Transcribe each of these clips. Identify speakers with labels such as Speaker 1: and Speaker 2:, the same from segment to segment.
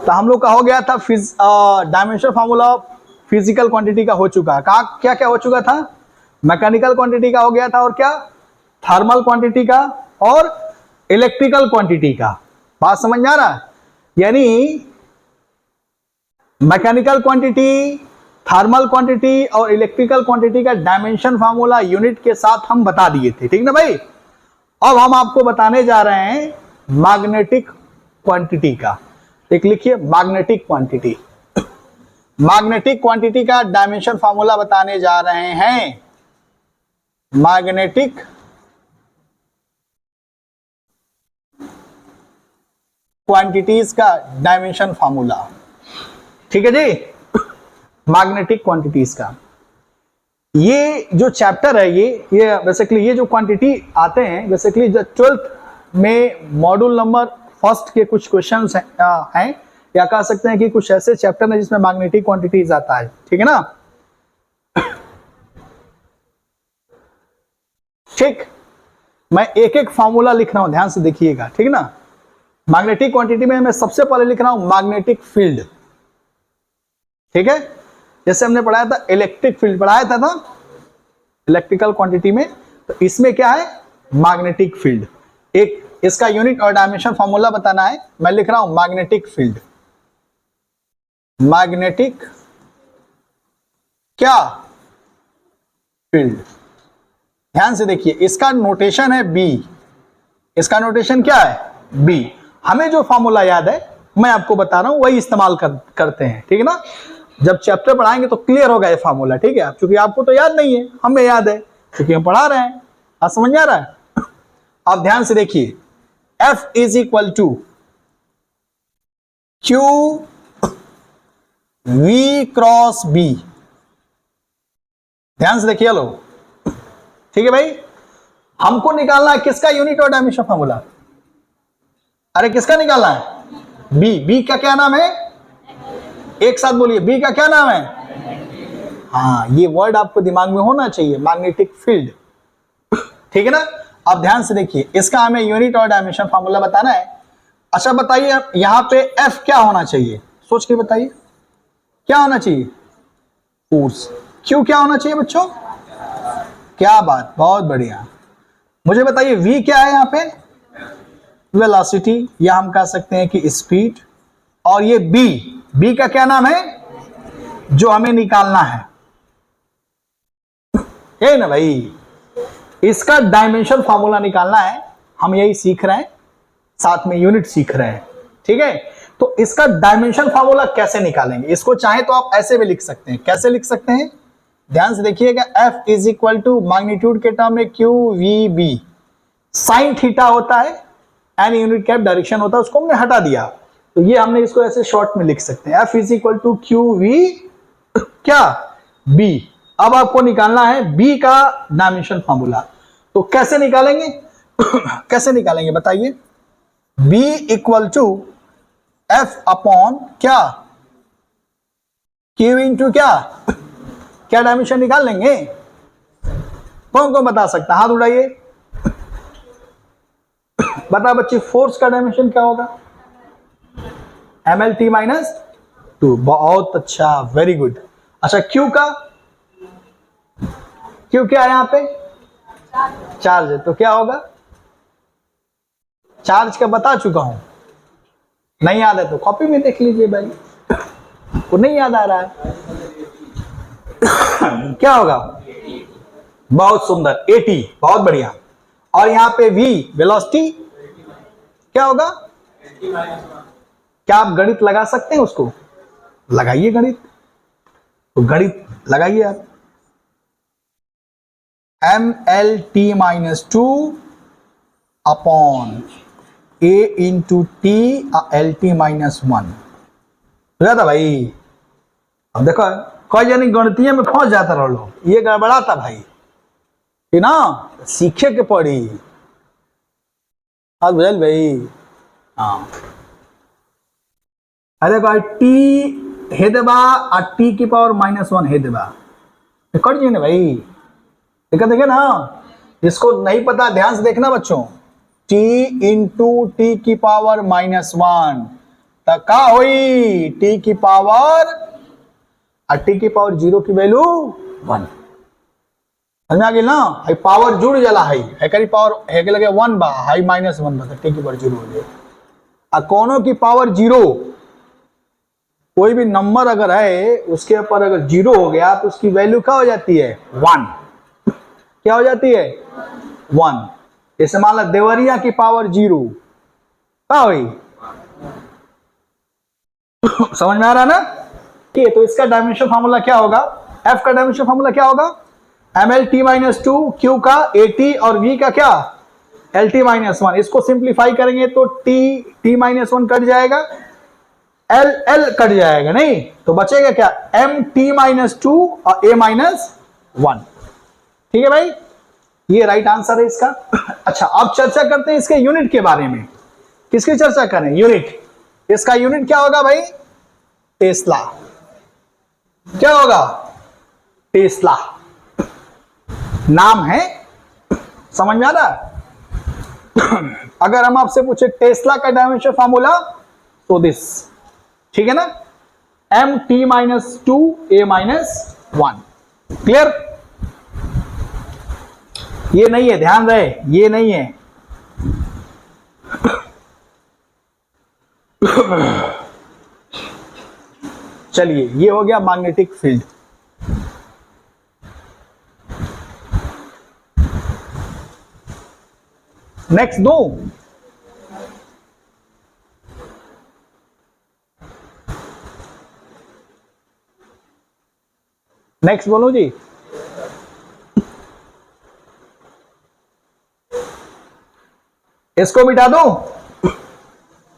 Speaker 1: तो हम लोग का हो गया था डायमेंशन फार्मूला फिजिकल क्वांटिटी का हो चुका है। क्या क्या हो चुका था? मैकेनिकल क्वांटिटी का हो गया था, और क्या? थर्मल क्वांटिटी का और इलेक्ट्रिकल क्वांटिटी का। बात समझ में आ रहा है? यानी मैकेनिकल क्वांटिटी, थर्मल क्वांटिटी और इलेक्ट्रिकल क्वांटिटी का डायमेंशन फार्मूला यूनिट के साथ हम बता दिए थे, ठीक ना भाई। अब हम आपको बताने जा रहे हैं मैग्नेटिक क्वांटिटी का। एक लिखिए, मैग्नेटिक क्वांटिटी। मैग्नेटिक क्वांटिटी का डायमेंशन फार्मूला बताने जा रहे हैं। मैग्नेटिक क्वांटिटीज का डायमेंशन फार्मूला, ठीक है जी। मैग्नेटिक क्वांटिटीज का ये जो चैप्टर है, ये बेसिकली ये जो क्वांटिटी आते हैं, बेसिकली 12th में मॉड्यूल नंबर 1 के कुछ क्वेश्चंस हैं, या कह सकते हैं कि कुछ ऐसे चैप्टर हैं जिसमें मैग्नेटिक क्वांटिटीज आता है, ठीक है ना। ठीक, मैं एक एक फार्मूला लिख रहा हूं, ध्यान से देखिएगा, ठीक है ना। मैग्नेटिक क्वांटिटी में मैं सबसे पहले लिख रहा हूं मैग्नेटिक फील्ड, ठीक है। जैसे हमने पढ़ाया था इलेक्ट्रिक फील्ड, पढ़ाया था ना इलेक्ट्रिकल क्वांटिटी में, तो इसमें क्या है? Magnetic field. एक इसका यूनिट और डायमेंशन फार्मूला बताना है। मैं लिख रहा हूं मैग्नेटिक फील्ड। मैग्नेटिक क्या? फील्ड। ध्यान से देखिए, इसका नोटेशन है बी। इसका नोटेशन क्या है? बी। हमें जो फार्मूला याद है मैं आपको बता रहा हूं, वही इस्तेमाल करते हैं, ठीक है ना। जब चैप्टर पढ़ाएंगे तो क्लियर होगा ये फार्मूला, ठीक है। क्योंकि आपको तो याद नहीं है, हमें याद है क्योंकि हम पढ़ा रहे हैं। आप समझ में आ रहा है? अब ध्यान से देखिए, F is equal to Q V cross B। ध्यान से देखिए लो, ठीक है भाई। हमको निकालना है किसका यूनिट और डायमेंशन फार्मूला? अरे किसका निकालना है? बी का क्या नाम है? एक साथ बोलिए, बी का क्या नाम है? हाँ, ये वर्ड आपको दिमाग में होना चाहिए, मैग्नेटिक फील्ड, ठीक है ना। अब ध्यान से देखिए, इसका हमें यूनिट और डायमेंशन फार्मूला बताना है। अच्छा बताइए, यहां पे एफ क्या होना चाहिए? सोच के बताइए, क्या होना चाहिए? फोर्स। क्यू क्या होना चाहिए बच्चों? क्या बात, बहुत बढ़िया। मुझे बताइए वी क्या है यहां पे? वेलोसिटी, या हम कह सकते हैं कि स्पीड। और ये बी का क्या नाम है जो हमें निकालना है? ये ना भाई, इसका डायमेंशन फार्मूला निकालना है। हम यही सीख रहे हैं, साथ में यूनिट सीख रहे हैं, ठीक है। तो इसका डायमेंशन फार्मूला कैसे निकालेंगे? इसको चाहे तो आप ऐसे भी लिख सकते हैं। कैसे लिख सकते हैं? ध्यान से देखिएगा, F is equal to magnitude के टर्म में Q V B. Sine theta होता है, एन यूनिट कैप डायरेक्शन होता है, उसको हमने हटा दिया, तो ये हमने इसको ऐसे शॉर्ट में लिख सकते हैं। F is equal to Q V क्या? बी। अब आपको निकालना है बी का डायमेंशन फार्मूला। तो कैसे निकालेंगे? कैसे निकालेंगे बताइए? B equal to F upon क्या? क्यू इंटू क्या डायमेंशन निकाल लेंगे? कौन कौन बता सकता? हाथ उठाइए, बता बच्चे, फोर्स का डायमेंशन क्या होगा? MLT minus 2। बहुत अच्छा, वेरी गुड। अच्छा, क्यू का? क्यू क्या है यहां पे? चार्ज है, तो क्या होगा? चार्ज का बता चुका हूं, नहीं याद है तो कॉपी में देख लीजिए भाई, वो नहीं याद आ रहा है। क्या होगा? बहुत सुंदर, 80, बहुत बढ़िया। और यहां पे V वेलोसिटी क्या होगा? क्या आप गणित लगा सकते हैं उसको? लगाइए गणित, तो गणित लगाइए आप। MLT minus 2 upon A into T LT minus 1 हो था भाई। अब देखो, कई जन गणितीय में फंस जाता रहो लोग, ये गड़बड़ाता भाई, कि ना सीखे के पड़ी। हाँ बुझल भाई। हाँ, अरे भाई टी हे देबा और टी की पावर -1 हे देबा, कर जी ना भाई, देखे ना। इसको नहीं पता, ध्यान से देखना बच्चों। टी इंटू टी की पावर -1 तो का हुई टी की पावर, और टी की पावर 0 की वैल्यू 1। समझ आ गई ना, हाई पावर जुड़ जाला, हाई करी पावर है के लगे 1 बा, हाई -1 बा, टी की पावर 0 हो गई। और कोनो की पावर 0, कोई भी नंबर अगर है उसके ऊपर अगर 0 हो गया तो उसकी वैल्यू क्या हो जाती है 1। क्या हो जाती है 1। जैसे मान लो देवरिया की पावर 0 क्या हुई समझ में आ रहा ना। ठीक, तो इसका डायमेंशन फार्मूला क्या होगा, एफ का डायमेंशन फार्मूला क्या होगा, MLT-2, Q का AT और V का क्या LT-1। इसको सिंप्लीफाई करेंगे तो T-1 कट जाएगा, L कट जाएगा, नहीं तो बचेगा क्या MT-2 और A-1। ठीक है भाई, ये राइट आंसर है इसका। अच्छा, अब चर्चा करते हैं इसके यूनिट के बारे में। किसकी चर्चा करें, यूनिट। इसका यूनिट क्या होगा भाई, टेस्ला। क्या होगा, टेस्ला नाम है, समझ में आ रहा। अगर हम आपसे पूछे टेस्ला का डायमेंशन फार्मूला तो दिस, ठीक है ना, MT-2 A-1। क्लियर, ये नहीं है, ध्यान रहे, ये नहीं है। चलिए, ये हो गया मैग्नेटिक फील्ड। नेक्स्ट दो, नेक्स्ट बोलो जी। इसको मिटा दो,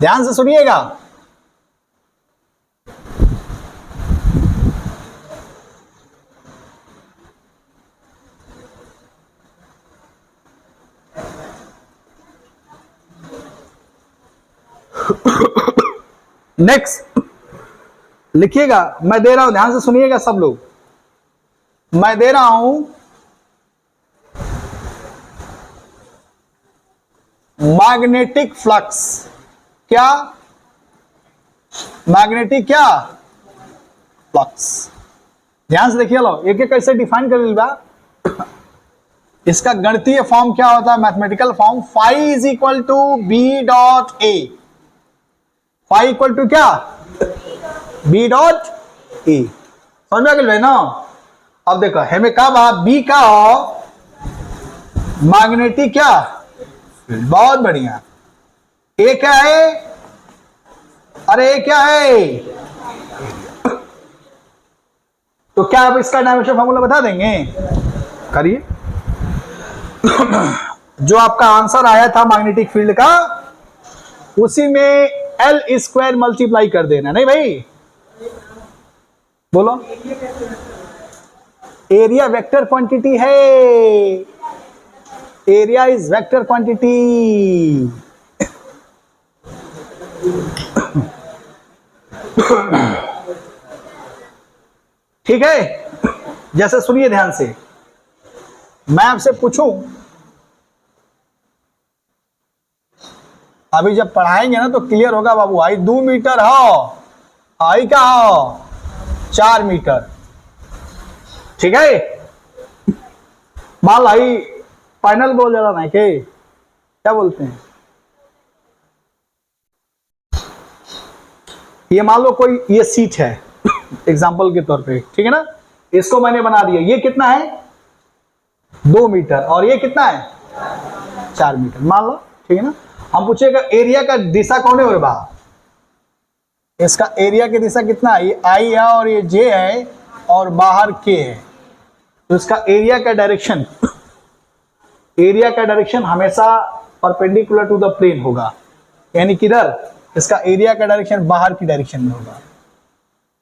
Speaker 1: ध्यान से सुनिएगा। नेक्स्ट लिखिएगा, मैं दे रहा हूं, ध्यान से सुनिएगा सब लोग। मैं दे रहा हूं मैग्नेटिक फ्लक्स, क्या मैग्नेटिक क्या फ्लक्स। ध्यान से देखिए लो, एक एक कैसे डिफाइन कर लीजिएगा। इसका गणितीय फॉर्म क्या होता है, mathematical form, phi is equal to B dot A. Phi equal to क्या, बी डॉट ए। समझ में आ गया ना। अब देखो हमें कहा बी का हो मैग्नेटिक क्या, बहुत बढ़िया। ए क्या है, अरे ए क्या है, तो क्या आप इसका डायमेंशन फार्मूला बता देंगे, करिए। जो आपका आंसर आया था मैग्नेटिक फील्ड का, उसी में L² मल्टीप्लाई कर देना, नहीं भाई बोलो। एरिया वेक्टर क्वांटिटी है, एरिया इज वेक्टर क्वांटिटी। ठीक है, जैसे सुनिए ध्यान से, मैं आपसे पूछूं, अभी जब पढ़ाएंगे ना तो क्लियर होगा बाबू। आई 2 मीटर हो, आई क्या हो 4 मीटर, ठीक है। मान लाई फाइनल बोल जा रहा है के, क्या बोलते हैं, ये मान लो कोई ये सीट है एग्जांपल के तौर पे, ठीक है ना। इसको मैंने बना दिया, ये कितना है 2 मीटर और ये कितना है 4 मीटर मान लो, ठीक है ना। हम पूछेगा एरिया का दिशा कौन है, और बाहर इसका एरिया की दिशा कितना है, ये आई है और ये जे है और बाहर के है, तो इसका एरिया का डायरेक्शन, एरिया का डायरेक्शन हमेशा परपेंडिकुलर टू द प्लेन होगा, यानी किधर, इसका एरिया का डायरेक्शन बाहर की डायरेक्शन में होगा,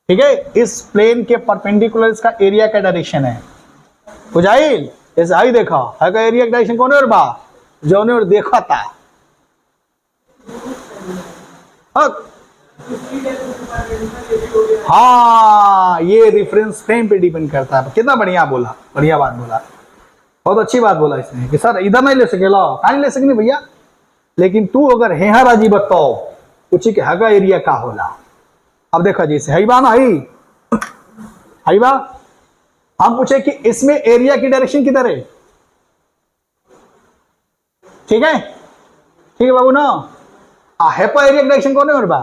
Speaker 1: ठीक है। इस प्लेन के परपेंडिकुलर इसका एरिया का डायरेक्शन है। बुझाइल, जैसे आई देखा है का एरिया का डायरेक्शन कौन है, और बा जो ने और देखा था। हाँ, ये रेफरेंस फ्रेम पे डिपेंड करता है। कितना बढ़िया बोला, बढ़िया बात बोला, बहुत अच्छी बात बोला इसने कि सर इधर नहीं ले सकेला, कहाँ नहीं ले सकेंगे भैया, लेकिन तू अगर हेहा राजी बताओ पूछी कि हगा एरिया का होला। अब देखो जी, सही बा ना, हई बा। हम पूछे कि इसमें एरिया की डायरेक्शन किधर है। ठीक है, ठीक है बाबू ना। हेपा एरिया की डायरेक्शन कौन है और बा।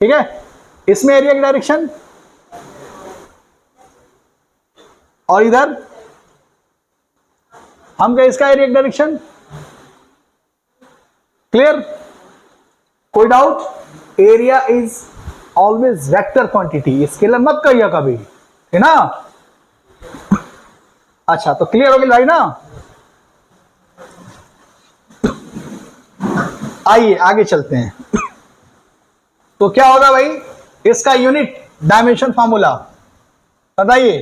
Speaker 1: ठीक है, इसमें एरिया की डायरेक्शन, और इधर हम कहे इसका एरिया की डायरेक्शन। क्लियर, कोई doubt. Area is always vector quantity, scalar मत कहिए कभी, है ना। अच्छा, तो क्लियर हो गई भाई ना। आइए आगे चलते हैं। तो क्या होगा भाई, इसका यूनिट डायमेंशन फार्मूला बताइए।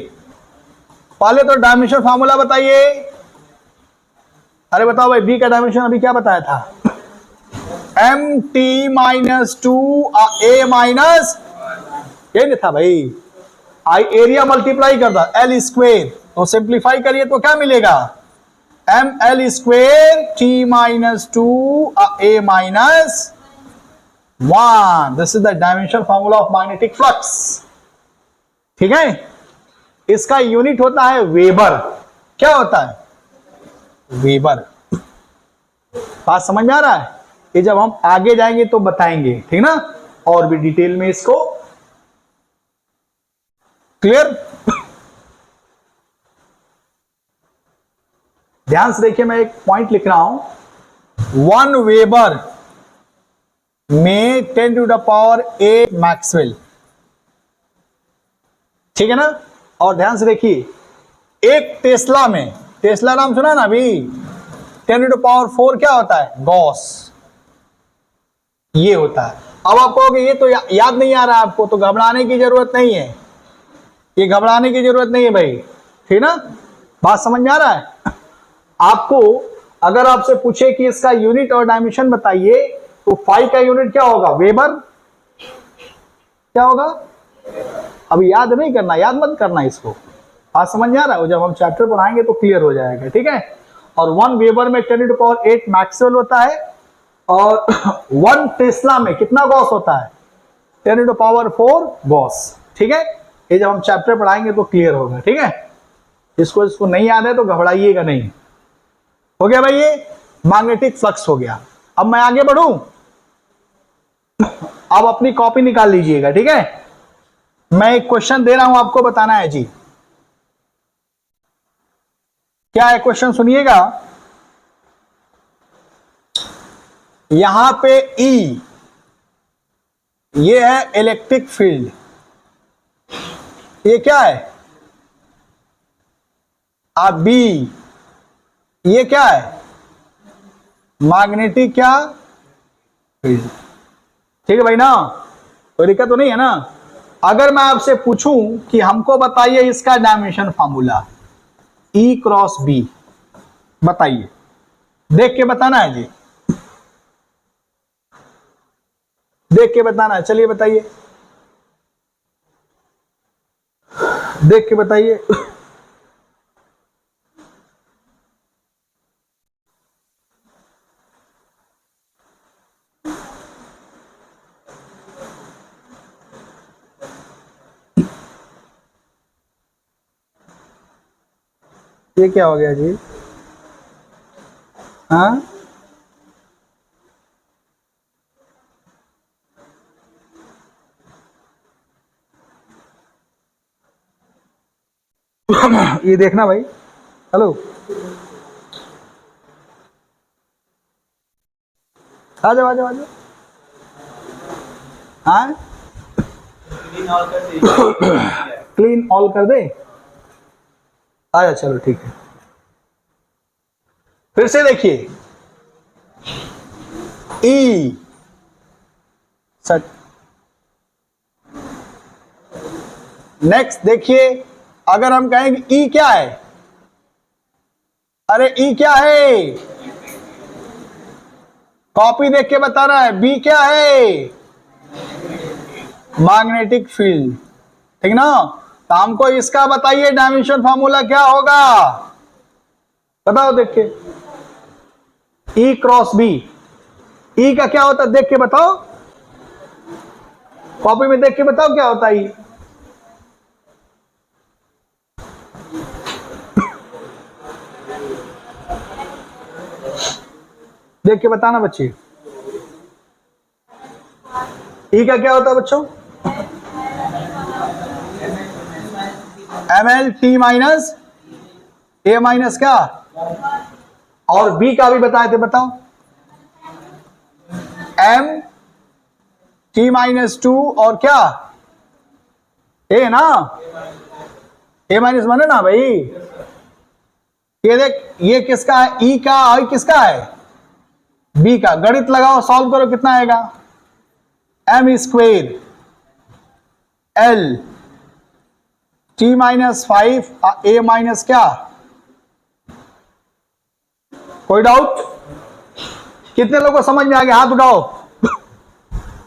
Speaker 1: पहले तो डायमेंशन फार्मूला बताइए। अरे बताओ भाई, बी का डायमेंशन अभी क्या बताया था। M T minus two A minus, यही नहीं था भाई। आई एरिया मल्टीप्लाई कर दा एल स्क्वेयर, तो सिंप्लीफाई करिए तो क्या मिलेगा, M L square T minus two A minus 1। This is the dimension formula of magnetic flux. ठीक है, इसका यूनिट होता है वेबर। क्या होता है, वेबर। बात समझ में आ रहा है। ये जब हम आगे जाएंगे तो बताएंगे, ठीक ना, और भी डिटेल में इसको। क्लियर। ध्यान से देखिए, मैं एक पॉइंट लिख रहा हूं। 1 वेबर में 10 टू द पावर 8 मैक्सवेल। ठीक है ना। और ध्यान से देखिए, एक टेस्ला में, टेस्ला नाम सुना ना अभी, 10 टू द पावर 4 क्या होता है, गॉस। ये होता है। अब आप कहोगे ये तो याद नहीं आ रहा आपको, तो घबराने की जरूरत नहीं है। ये घबराने की जरूरत नहीं है भाई, ठीक ना। बात समझ में आ रहा है आपको। अगर आपसे पूछे कि इसका यूनिट और डायमेंशन बताइए, तो फाई का यूनिट क्या होगा, वेबर। क्या होगा, अभी याद नहीं करना, याद मत करना इसको। बात समझ में आ रहा है, जब हम चैप्टर पढ़ाएंगे तो क्लियर हो जाएगा। ठीक है। और 1 वेबर में 10 टू द पावर 8 मैक्सवेल होता है, और 1 टेस्ला में कितना गॉस होता है, 10 टू द पावर 4 गॉस। ठीक है, ये जब हम चैप्टर पढ़ाएंगे तो क्लियर होगा। ठीक है, इसको नहीं याद है तो घबराइएगा नहीं। हो गया भाई, ये मैग्नेटिक फ्लक्स हो गया। अब मैं आगे बढ़ूं, अब अपनी कॉपी निकाल लीजिएगा। ठीक है, मैं एक क्वेश्चन दे रहा हूं, आपको बताना है जी। क्या है क्वेश्चन, सुनिएगा। यहां पे E ये है इलेक्ट्रिक फील्ड, ये क्या है, अब B ये क्या है, मैग्नेटिक क्या फील्ड। ठीक है भाई ना, कोई दिक्कत तो नहीं है ना। अगर मैं आपसे पूछूं कि हमको बताइए इसका dimension formula, E cross B, बताइए, देख के बताना है जी, देख के बताना है। चलिए बताइए, देख के बताइए। ये क्या हो गया जी, हाँ। ये देखना भाई, हेलो, आ जाओ आ जाओ आ जाओ, हाँ। क्लीन ऑल कर दे, आ जाओ, चलो ठीक है। फिर से देखिए, E सच। नेक्स्ट देखिए, अगर हम कहेंगे E क्या है, अरे E क्या है, कॉपी देख के बता रहा है। B क्या है, मैग्नेटिक फील्ड। ठीक ना, तो हमको इसका बताइए डायमेंशन फार्मूला क्या होगा, बताओ देख के। E क्रॉस B, ई का क्या होता है देख के बताओ, कॉपी में देख के बताओ क्या होता है ई। देख के बताना बच्चे, ई का क्या होता है बच्चों? ml t minus a minus क्या, और b का भी बताए थे, बताओ। m t माइनस 2 और क्या a ना, a माइनस 1 है ना भाई। ये देख, ये किसका है, e का, और किसका है, b का। गणित लगाओ, सॉल्व करो, कितना आएगा, m square l t minus 5 a minus क्या। कोई डाउट? कितने लोगों को समझ में आ गया, हाथ उठाओ।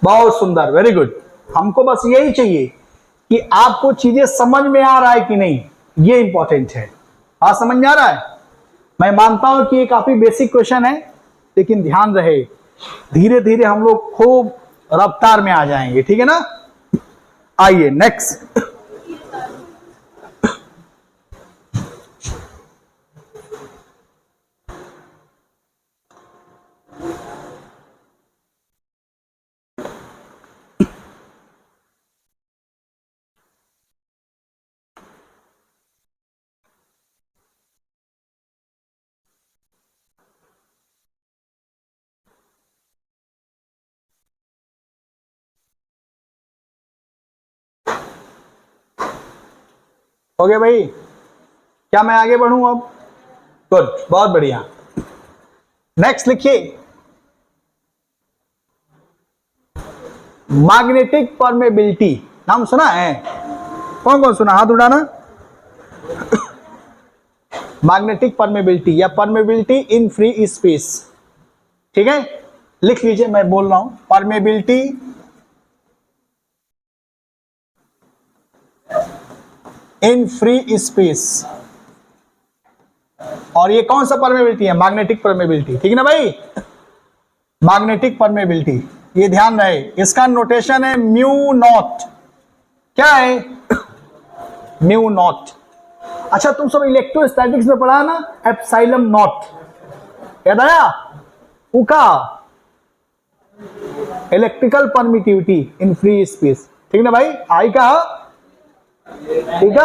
Speaker 1: बहुत सुंदर, वेरी गुड। हमको बस यही चाहिए कि आपको चीजें समझ में आ रहा है कि नहीं, ये इंपॉर्टेंट है। हाँ, समझ में आ रहा है। मैं मानता हूं कि ये काफी बेसिक क्वेश्चन है, लेकिन ध्यान रहे, धीरे धीरे हम लोग खूब रफ्तार में आ जाएंगे, ठीक है ना। आइए नेक्स्ट। हो गया भाई, क्या मैं आगे बढ़ूं अब? गुड, बहुत बढ़िया। नेक्स्ट लिखिए, मैग्नेटिक परमेबिलिटी। नाम सुना है? कौन कौन सुना, हाथ उठाना। मैग्नेटिक परमेबिलिटी या परमेबिलिटी इन फ्री स्पेस, ठीक है, लिख लीजिए, मैं बोल रहा हूं, परमेबिलिटी इन फ्री स्पेस। और ये कौन सा परमेबिलिटी है? मैग्नेटिक परमेबिलिटी, ठीक है ना भाई। मैग्नेटिक परमेबिलिटी, ये ध्यान रहे, इसका नोटेशन है म्यू नॉट। क्या है? Mu naught. अच्छा, तुम सब इलेक्ट्रोस्टैटिक्स में पढ़ा ना, एप्सिलॉन नॉट, याद आया? उका electrical permittivity in free space, ठीक ना भाई। आई का, ठीक है,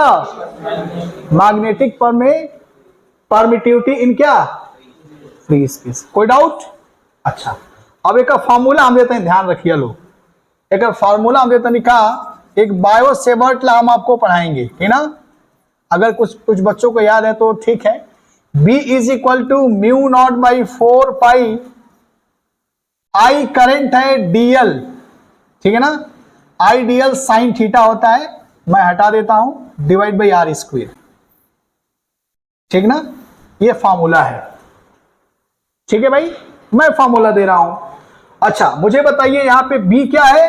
Speaker 1: मैग्नेटिक परमिटिविटी इन क्या, फ्री स्पेस। कोई डाउट? अच्छा, अब एक फॉर्मूला हम देते हैं, ध्यान रखिए लोग। एक फॉर्मूला हम देते हैं, लिखा, एक बायो सेवर्ट ला हम आपको पढ़ाएंगे, ठीक ना। अगर कुछ बच्चों को याद है तो ठीक है। B is equal to mu naught by 4 pi, I current है DL, ठीक है ना। आई DL साइन थीटा होता है, मैं हटा देता हूं, डिवाइड बाई आर स्क्वेयर, ठीक ना। ये फॉर्मूला है, ठीक है भाई, मैं फॉर्मूला दे रहा हूं। अच्छा, मुझे बताइए यहां पे B क्या है?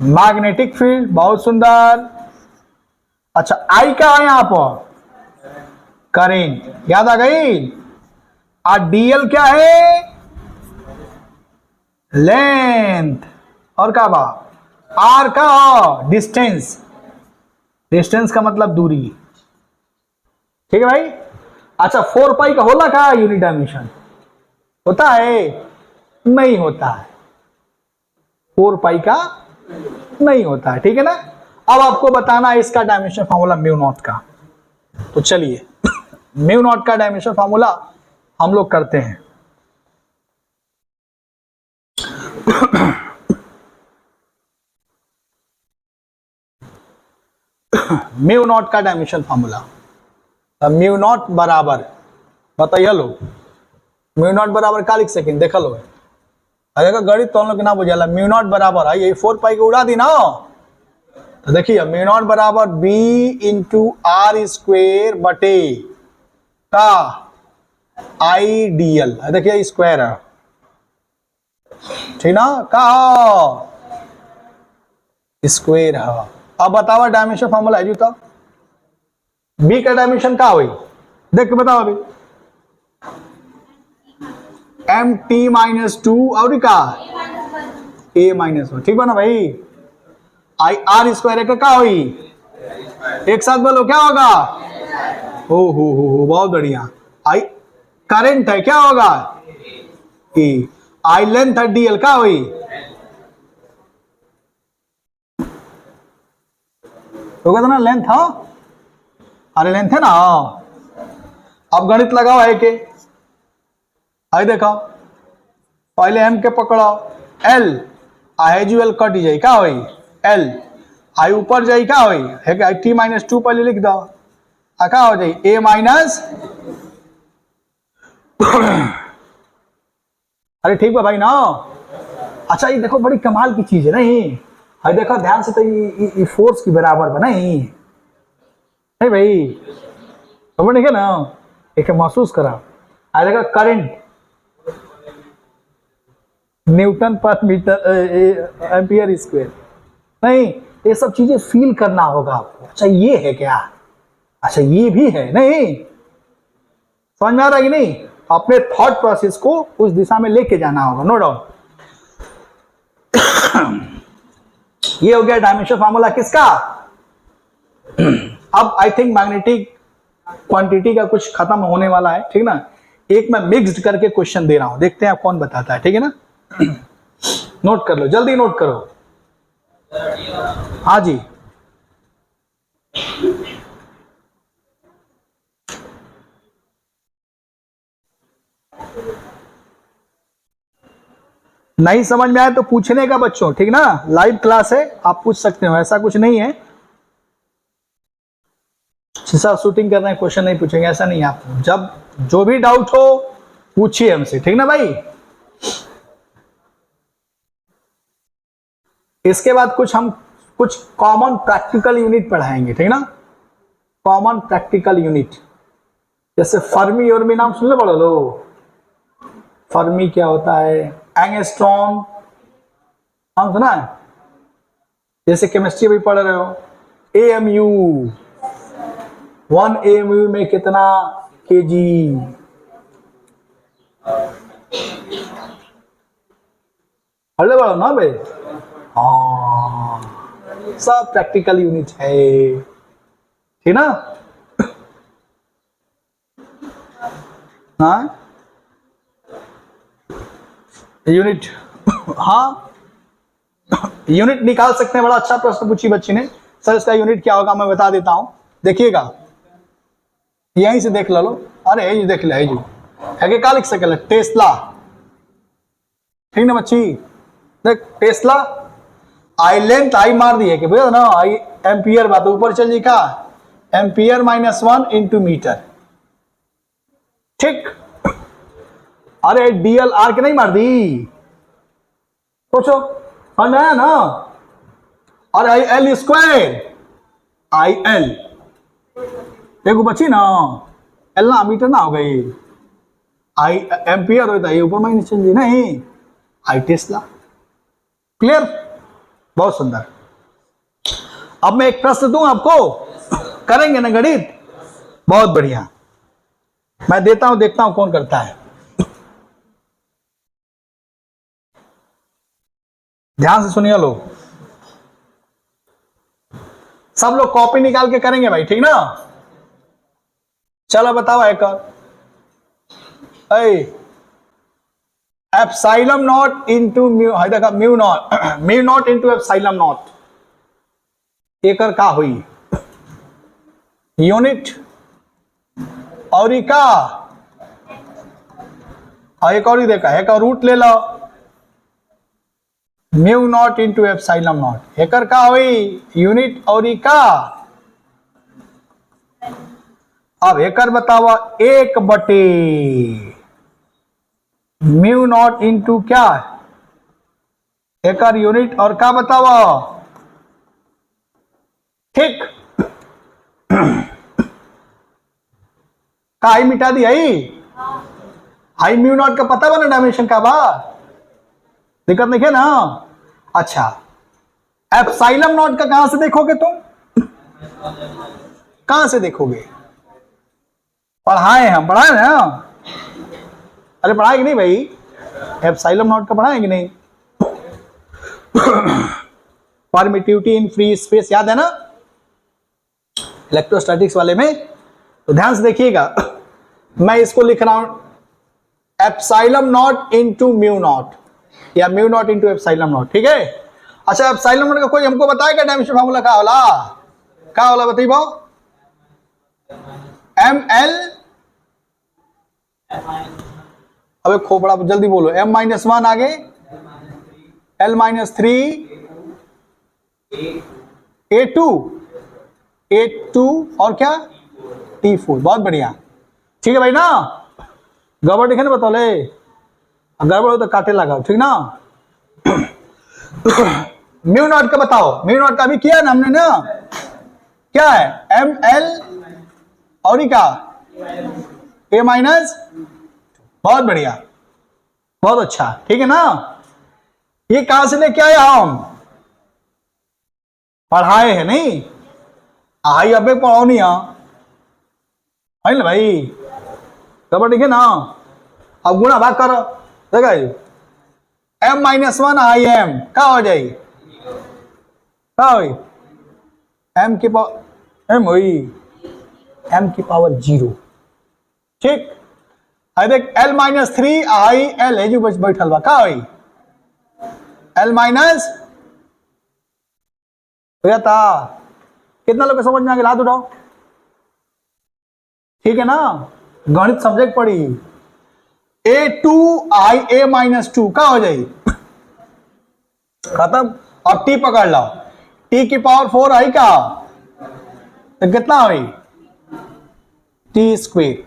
Speaker 1: मैग्नेटिक फील्ड, बहुत सुंदर। अच्छा, आई क्या है यहां पर? करेंट, याद आ गई। और DL क्या है? लेंथ। और क्या बा? आर का डिस्टेंस, डिस्टेंस का मतलब दूरी, ठीक है भाई। अच्छा, 4 पाई का होला का यूनिट डायमेंशन होता है? नहीं होता है, 4 पाई का नहीं होता है, ठीक है ना। अब आपको बताना है इसका डायमेंशन फार्मूला म्यू नॉट का। तो चलिए, म्यू नॉट का डायमेंशन फार्मूला हम लोग करते हैं। म्यू नॉट का डायमेंशन फार्मूला, म्यू नॉट बराबर, बताइए लो, म्यू नॉट बराबर का लिख सकें, देखा लो। अगर गणित तो हम लोग ना बुझाला, म्यू नॉट बराबर है, ये 4 पाई को उड़ा दी ना, तो देखिए म्यू नॉट बराबर B इंटू आर स्क्वेर बटे का आई DL, देखिए स्क्वायर है, ठीक ना, का स्क्वायर है। अब बताओ डायमेंशन फार्मूला है जूता, B का डायमेंशन का हुई, देख के बताओ अभी। एम टी माइनस टू और का ए माइनस वन, ठीक बा ना भाई। आई आर स्क्वायर का क्या हुई, एक साथ बोलो क्या होगा, ओ हो बहुत बढ़िया। आई करंट है क्या होगा, ई आई लेंथ है डीएल क्या हुई, होगा था ना लेंथ, हाँ अरे लेंथ है ना। अब गणित लगाओ है के, आई देखो पहले एम के पकड़ो, एल आई एल कट जाए क्या हुई, एल आई ऊपर जाए क्या हुई है, टी माइनस टू पहले लिख दो, क्या हो जाए ए माइनस अरे ठीक है भाई ना। अच्छा ये देखो बड़ी कमाल की चीज है ना ये, हाई देखो ध्यान से, तो ये फोर्स की बराबर बना है भाई, खबर नहीं है ना, एक महसूस करा। आई देखो करंट न्यूटन पर मीटर एम्पियर स्क्वायर, नहीं ये सब चीजें फील करना होगा आपको। अच्छा ये है क्या, अच्छा ये भी है, नहीं समझ में आ रहा है कि नहीं, अपने थॉट प्रोसेस को उस दिशा में लेके जाना होगा, नो डाउट। ये हो गया डायमेंशन फार्मूला किसका। अब आई थिंक मैग्नेटिक क्वांटिटी का कुछ खत्म होने वाला है, ठीक ना। एक मैं मिक्स्ड करके क्वेश्चन दे रहा हूं, देखते हैं आप कौन बताता है, ठीक है ना। नोट कर लो, जल्दी नोट करो। हाँ जी, नहीं समझ में आए तो पूछने का बच्चों, ठीक ना, लाइव क्लास है, आप पूछ सकते हो, ऐसा कुछ नहीं है सर शूटिंग कर रहे हैं क्वेश्चन नहीं पूछेंगे, ऐसा नहीं है। आप जब जो भी डाउट हो पूछिए हमसे, ठीक ना भाई। इसके बाद हम कुछ कॉमन प्रैक्टिकल यूनिट पढ़ाएंगे, ठीक ना, कॉमन प्रैक्टिकल यूनिट, जैसे फर्मी और भी नाम सुन लो पढ़ो लो, फर्मी क्या होता है, एंगस्ट्रॉम नाम सुना है, जैसे केमिस्ट्री भी पढ़ रहे हो, एएमयू 1 एएमयू में कितना केजी, पढ़ लो ना भाई, हाँ सब प्रैक्टिकल यूनिट है, ठीक ना। हाँ यूनिट, हाँ यूनिट निकाल सकते हैं, बड़ा अच्छा प्रश्न पूछी बच्ची ने, सर इसका यूनिट क्या होगा मैं बता देता हूं, देखिएगा यहीं से देख लो, अरे ये देख ले जो है क्या लिख सके, टेस्ला, ठीक ना बच्ची, देख टेस्ला आई लेंथ आई मार दी है कि भैया ना, आई एम्पियर बात ऊपर चल जी का, एम्पियर माइनस 1 इंटू मीटर, ठीक। अरे डीएल आर के नहीं मार दी, सोचो समझ में आया ना। और I L square, I L देखो बची ना, एल ना मीटर ना हो गई, आई एम्पियर होता है ऊपर माइनस चल जी, नहीं आई टेस्ला, क्लियर, बहुत सुंदर। अब मैं एक प्रश्न दूं आपको, करेंगे ना गणित, बहुत बढ़िया, मैं देता हूं, देखता हूं कौन करता है, ध्यान से सुनिए लोग, सब लोग कॉपी निकाल के करेंगे भाई, ठीक ना। चलो बताओ एक एप्सिलॉन नॉट इंटू म्यू, देखा mu naught, mu naught into epsilon naught, एकर का हुई यूनिट, और का एक और ही देखा है, एक और रूट ले लो, mu naught into epsilon naught, एकर का हुई यूनिट और का, अब एकर बतावा 1/, म्यू नॉट इंटू क्या, एकर यूनिट और का बतावा, ठीक। का आई मिटा दी, आई म्यू नॉट का पता बना डायमेंशन का बा, दिक्कत नहीं है ना। अच्छा एप्सिलॉन नॉट का कहां से देखोगे तुम, कहां से देखोगे, पढ़ाए हम, पढ़ाए ना, अरे पढ़ाए कि नहीं भाई, एप्सिलॉन नॉट का पढ़ा है कि नहीं? परमिटिविटी इन फ्री स्पेस याद है ना इलेक्ट्रोस्टैटिक्स वाले में? तो ध्यान से देखिएगा, मैं इसको लिख रहा हूं epsilon naught into mu naught या mu naught into epsilon naught, ठीक है? अच्छा, एप्सिलॉन नॉट का कोई हमको बताएगा डायमेंशन फार्मूला क्या होला बताइए? एम एल, अबे खोपड़ा जल्दी बोलो, m माइनस वन आगे l माइनस थ्री A2 और क्या T4। बहुत बढ़िया, ठीक है भाई ना? गड़बड़ दिखे ना बतौले, गड़बड़ हो तो काटे लगाओ, ठीक ना? म्यू नॉट का बताओ, म्यू नॉट का अभी किया ना हमने ना, क्या है? एम एल और क्या A माइनस। बहुत बढ़िया, बहुत अच्छा, ठीक है ना? ये कहां से लेके आए हम? पढ़ाए है नहीं? आई अबे पढ़ाओ नहीं है ना भाई? खबर ठीक है ना? अब गुणा भाग करो, देखा M minus one I M क्या हो जाएगी? क्या हो एम की पावर एम हुई एम की पावर 0, ठीक? देख L minus three I L है जो बैठल बा, क्या हुई? एल माइनस था। कितना लोग समझ में आ गया? हाथ उठाओ, ठीक है ना? गणित सब्जेक्ट पढ़ी। A2 I A minus two क्या हो जाएगी? खत्म। और T पकड़ लो, T की पावर 4 आई क्या तो कितना हुई? T square.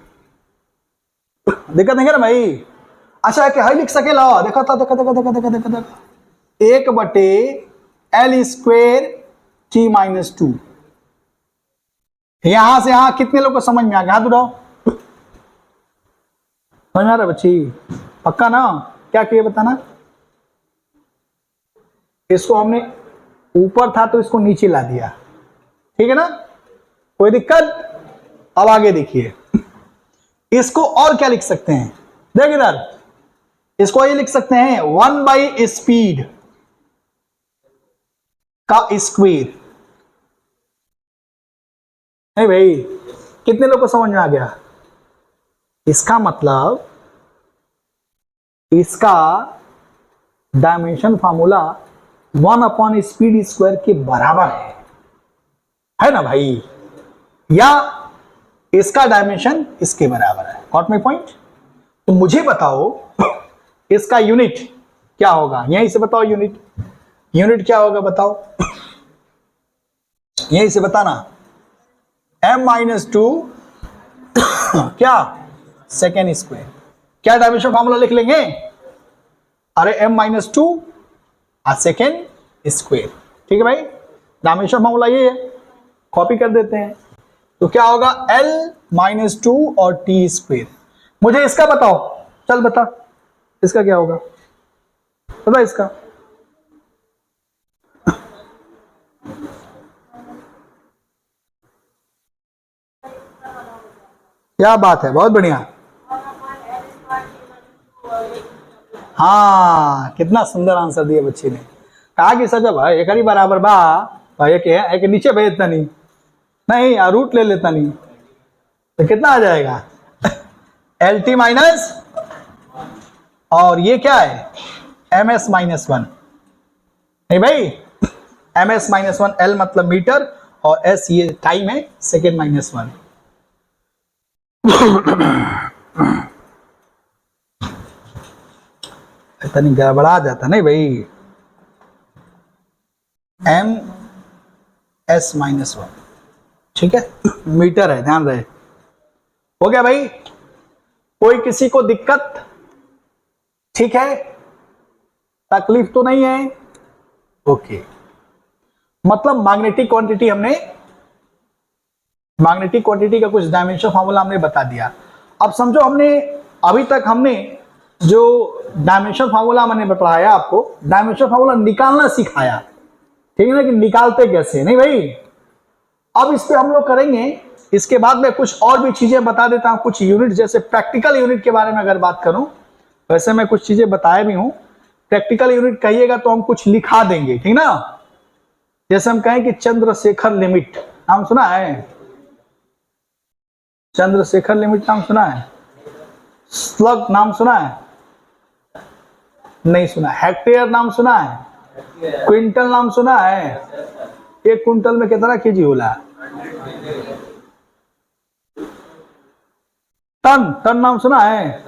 Speaker 1: दिक्कत नहीं है ना भाई? अच्छा है कि हाई लिख सके ला, देखा था, देखा 1/L square T minus two. यहां से यहां कितने लोग को समझ में आ गया? हाथ उठाओ। समझ में आ रहा बच्ची? पक्का ना? क्या किए बताना? इसको हमने ऊपर था तो इसको नीचे ला दिया, ठीक है ना? कोई दिक्कत? अब आगे देखिए, इसको और क्या लिख सकते हैं? देख इधर, इसको ये लिख सकते हैं 1 स्पीड का स्क्वायर। नहीं भाई, कितने लोग को समझ में आ गया? इसका मतलब इसका डायमेंशन फार्मूला 1 स्पीड स्क्वायर के बराबर है ना भाई? या इसका डायमेंशन इसके बराबर है। Got my point? तो मुझे बताओ इसका यूनिट क्या होगा? यहीं से बताओ, यूनिट क्या होगा बताओ? यहीं से बताना। m माइनस टू क्या सेकेंड स्क्वायर। क्या डायमेंशन फार्मूला लिख लेंगे? अरे m minus two second square, ठीक है भाई? डायमेंशन फार्मूला ये है, कॉपी कर देते हैं। तो क्या होगा? L माइनस टू और T स्क्वायर। मुझे इसका बताओ, चल बता, इसका क्या होगा? बता इसका। क्या बात है, बहुत बढ़िया। हाँ, कितना सुंदर आंसर दिया बच्ची ने। कहा कि सच भाई एक ही बराबर बा भाई, एक नीचे भेजता नहीं रूट ले लेता नहीं, तो कितना आ जाएगा? एल टी माइनस और ये क्या है? M S minus one. नहीं भाई, M S minus one, L मतलब मीटर और एस ये टाइम है, सेकेंड माइनस वन। इतनी गड़बड़ा जाता नहीं भाई। एम एस माइनस वन, ठीक है? मीटर है, ध्यान रहे। हो गया भाई? कोई किसी को दिक्कत? ठीक है, तकलीफ तो नहीं है? ओके। मतलब मैग्नेटिक क्वांटिटी मैग्नेटिक क्वांटिटी का कुछ डायमेंशन फार्मूला हमने बता दिया। अब समझो अभी तक हमने जो डायमेंशन फार्मूला मैंने बताया आपको, डायमेंशन फार्मूला निकालना सिखाया, ठीक है ना? कि निकालते कैसे। नहीं भाई, अब इस पे हम लोग करेंगे। इसके बाद में कुछ और भी चीजें बता देता हूं, कुछ यूनिट, जैसे प्रैक्टिकल यूनिट के बारे में अगर बात करूं वैसे मैं कुछ चीजें बताया भी हूं, प्रैक्टिकल यूनिट कहिएगा तो हम कुछ लिखा देंगे, ठीक ना। जैसे हम कहें कि चंद्रशेखर लिमिट, नाम सुना है? चंद्रशेखर लिमिट नाम सुना है? स्लग नाम सुना है? नहीं सुना। हेक्टेयर नाम सुना है? क्विंटल नाम सुना है? एक क्विंटल में कितना केजी होला? टन, टन नाम सुना है?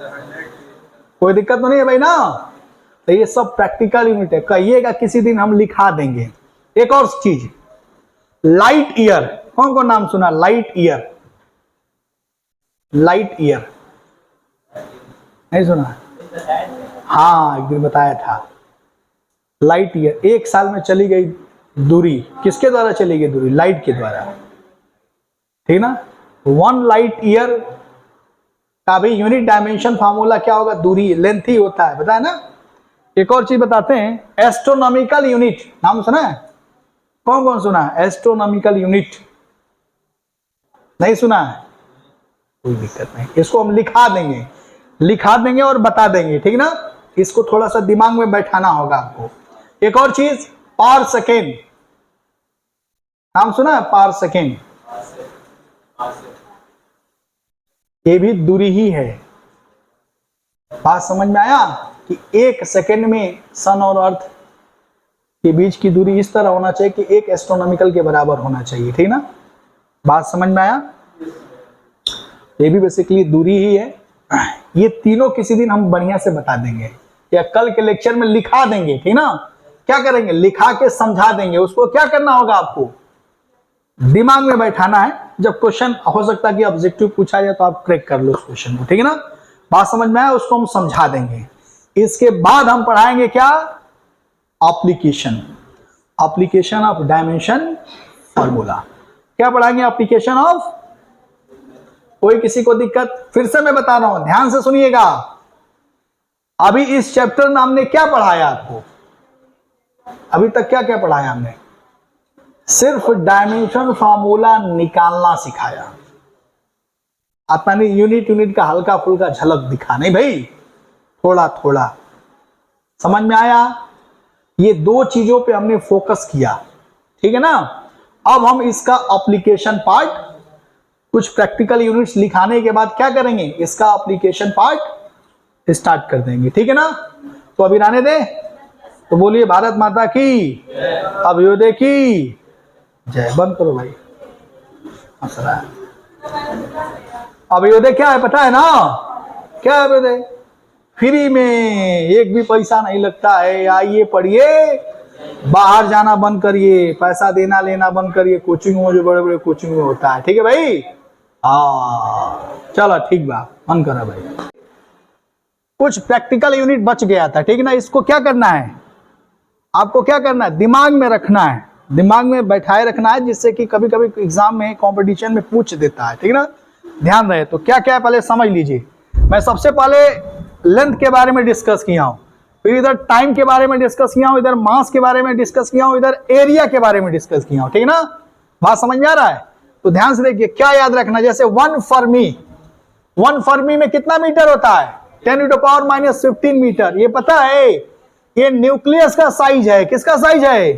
Speaker 1: कोई दिक्कत तो नहीं है भाई ना। तो ये सब प्रैक्टिकल यूनिट है, कहिएगा किसी दिन हम लिखा देंगे। एक और चीज, लाइट ईयर, कौन कौन नाम सुना? लाइट ईयर, लाइट ईयर नहीं सुना? हाँ, एक दिन बताया था। लाइट ईयर, एक साल में चली गई दूरी, किसके द्वारा चली गई दूरी? लाइट के द्वारा, ठीक ना। 1 लाइट ईयर का भी यूनिट डायमेंशन फार्मूला क्या होगा? दूरी, लेंथ ही होता है, बताया ना। एक और चीज बताते हैं, एस्ट्रोनॉमिकल यूनिट, नाम सुना है? कौन कौन सुना है? एस्ट्रोनॉमिकल यूनिट नहीं सुना है? कोई दिक्कत नहीं, इसको हम लिखा देंगे, लिखा देंगे और बता देंगे, ठीक ना। इसको थोड़ा सा दिमाग में बैठाना होगा आपको। एक और चीज, पार सेकेंड, नाम सुना है? पार सेकेंड, ये भी दूरी ही है। बात समझ में आया कि 1 सेकेंड में सन और अर्थ के बीच की दूरी इस तरह होना चाहिए कि 1 एस्ट्रोनॉमिकल के बराबर होना चाहिए, ठीक ना। बात समझ में आया? ये भी बेसिकली दूरी ही है। ये तीनों किसी दिन हम बढ़िया से बता देंगे या कल के लेक्चर में लिखा देंगे, ठीक ना। क्या करेंगे? लिखा के समझा देंगे। उसको क्या करना होगा? आपको दिमाग में बैठाना है। जब क्वेश्चन हो सकता है कि ऑब्जेक्टिव पूछा जाए तो आप क्रैक कर लो उस क्वेश्चन को, ठीक है ना। बात समझ में आया? उसको हम समझा देंगे। इसके बाद हम पढ़ाएंगे क्या? Application, application of dimension formula. क्या पढ़ाएंगे? Application of. कोई किसी को दिक्कत? फिर से मैं बता रहा हूं, ध्यान से सुनिएगा। अभी इस चैप्टर में हमने क्या पढ़ाया आपको? अभी तक क्या क्या पढ़ाया हमने? सिर्फ डायमेंशन फार्मूला निकालना सिखाया। अपने यूनिट का हल्का फुल्का झलक दिखा, नहीं भाई, थोड़ा थोड़ा समझ में आया। ये 2 चीजों पे हमने फोकस किया, ठीक है ना। अब हम इसका एप्लीकेशन पार्ट, कुछ प्रैक्टिकल यूनिट्स लिखाने के बाद क्या करेंगे? इसका एप्लीकेशन पार्ट स्टार्ट कर देंगे, ठीक है ना। तो अभी रहने दे, तो बोलिए भारत माता की, अभ्युदय की जय। बंद करो भाई, अभ्युदय क्या है पता है ना? क्या है अभ्युदय? फ्री में, एक भी पैसा नहीं लगता है। आइए पढ़िए, बाहर जाना बंद करिए, पैसा देना लेना बंद करिए। कोचिंग में जो बड़े बड़े कोचिंग में होता है, ठीक है भाई। चलो ठीक बा, बंद करा भाई। कुछ प्रैक्टिकल यूनिट बच गया था, ठीक है ना। इसको क्या करना है? आपको क्या करना है? दिमाग में रखना है, दिमाग में बैठाए रखना है, जिससे कि कभी कभी एग्जाम में, कंपटीशन में पूछ देता है, ठीक है ना। ध्यान रहे। तो क्या क्या है पहले समझ लीजिए। मैं सबसे पहले लेंथ के बारे में डिस्कस किया हूं, फिर इधर टाइम के बारे में डिस्कस किया हूं, इधर मास के बारे में डिस्कस किया हूं, इधर एरिया के बारे में डिस्कस किया हूं, ठीक है ना। बात समझ में आ रहा है? तो ध्यान से देखिए, क्या याद रखना। जैसे 1 फर्मी, 1 फर्मी में कितना मीटर होता है? 10⁻⁻15 मीटर। ये पता है, ये न्यूक्लियस का साइज है। किसका साइज है?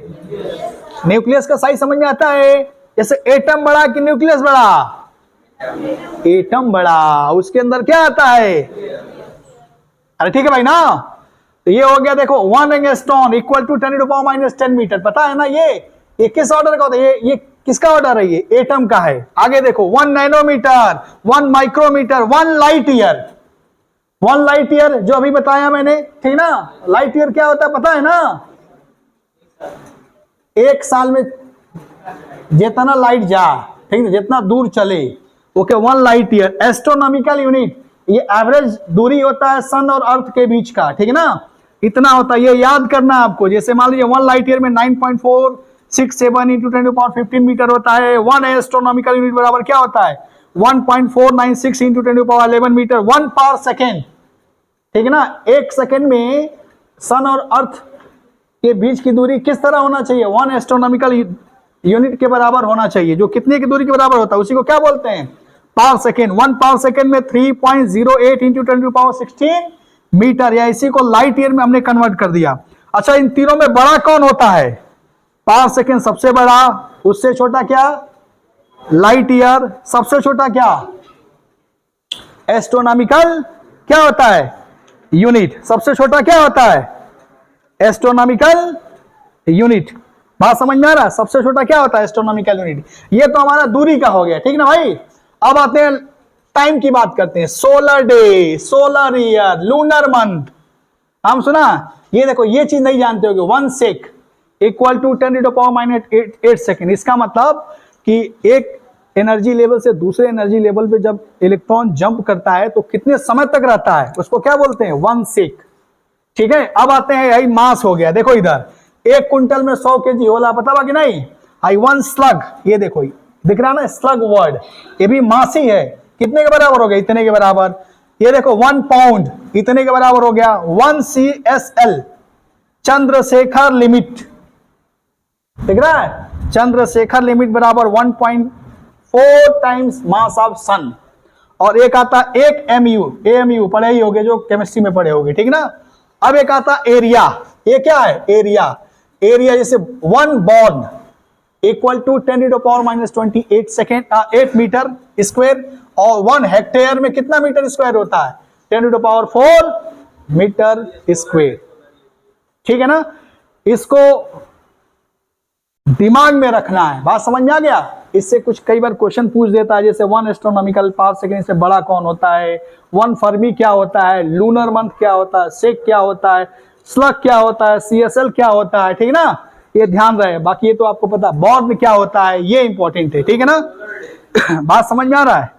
Speaker 1: न्यूक्लियस का साइज समझ में आता है? जैसे एटम बड़ा कि न्यूक्लियस बड़ा? एटम बड़ा, उसके अंदर क्या आता है? अरे ठीक है भाई ना। तो ये हो गया, देखो 1 एंगस्ट्रॉन इक्वल टू 10⁻10 मीटर। पता है ना ये किस ऑर्डर का होता है? ये किसका ऑर्डर है? ये एटम का है। आगे देखो 1 nanometre, 1 micrometre, 1 light year. 1 light year जो अभी बताया मैंने, ठीक ना। लाइट ईयर क्या होता है पता है ना? एक साल में जितना लाइट जा, ठीक है, जितना दूर चले, okay, 1 light year. Astronomical unit, ये एवरेज दूरी होता है सन और अर्थ के बीच का, ठीक है ना। इतना होता है, ये याद करना आपको। जैसे मान लीजिए 1 लाइट ईयर में 9.467 इंटू 10⁻15 मीटर होता है। 1 एस्ट्रोनॉमिकल यूनिट बराबर क्या होता है? 1.496 इंटू 10⁻11 मीटर। 1 पर सेकेंड, ठीक है ना। 1 सेकेंड में सन और अर्थ के बीच की दूरी किस तरह होना चाहिए? 1 एस्ट्रोनॉमिकल यूनिट के बराबर होना चाहिए। जो कितने की दूरी के बराबर होता है उसी को क्या बोलते हैं? पर सेकेंड। 1 पर सेकेंड में 3.08 इंटू 10⁻16 मीटर, या इसी को लाइट ईयर में हमने कन्वर्ट कर दिया। अच्छा, इन तीनों में बड़ा कौन होता है? पावर सेकेंड सबसे बड़ा, उससे छोटा क्या? लाइट ईयर, सबसे छोटा क्या? एस्ट्रोनॉमिकल क्या होता है? यूनिट। सबसे छोटा क्या होता है? Astronomical unit. बात समझ में आ रहा है? सबसे छोटा क्या होता है? Astronomical unit. ये तो हमारा दूरी का हो गया, ठीक ना भाई। अब आते हैं टाइम की बात करते हैं। Solar day, solar year, lunar month. हम सुना, ये देखो, ये चीज नहीं जानते होगे, 1 सेक इक्वल टू 10⁻⁸ सेकेंड। इसका मतलब कि एक एनर्जी लेवल से दूसरे एनर्जी लेवल पे जब इलेक्ट्रॉन जंप करता है तो कितने समय तक रहता है, उसको क्या बोलते हैं? 1 सेक। ठीक है, अब आते हैं, यही मास हो गया। देखो इधर, 1 क्विंटल में 100 केजी होला, पता बा कि नहीं? आई 1 स्लग, ये देखो, दिख रहा ना स्लग वर्ड, ये भी मास ही है। कितने के बराबर हो गया? इतने के बराबर। ये देखो 1 पाउंड, इतने के बराबर हो गया। 1 CSL, चंद्रशेखर लिमिट, दिख रहा है? चंद्रशेखर लिमिट बराबर 1.4 टाइम्स मास ऑफ सन। और एक आता 1 MU, AMU पढ़े ही होगे, जो केमिस्ट्री में पढ़े होगे, ठीक ना। अब एक आता एरिया, ये क्या है? एरिया। एरिया जैसे 1 barn equal to 10⁻⁻28 second 8 metre square, और 1 हेक्टेयर में कितना मीटर स्क्वायर होता है? 10⁴ मीटर स्क्वायर। ठीक है ना, इसको दिमाग में रखना है। बात समझ में आ गया? इससे कुछ कई बार क्वेश्चन पूछ देता है, जैसे 1 एस्ट्रोनॉमिकल पावर सेकेंड से बड़ा कौन होता है, 1 फर्मी क्या होता है, लूनर मंथ क्या होता है, सेक क्या होता है, स्लग क्या होता है, CSL क्या होता है, ठीक है ना। ये ध्यान रहे, बाकी ये तो आपको पता। बॉर्न क्या होता है, ये इंपॉर्टेंट है, ठीक है ना। बात समझ में आ रहा है?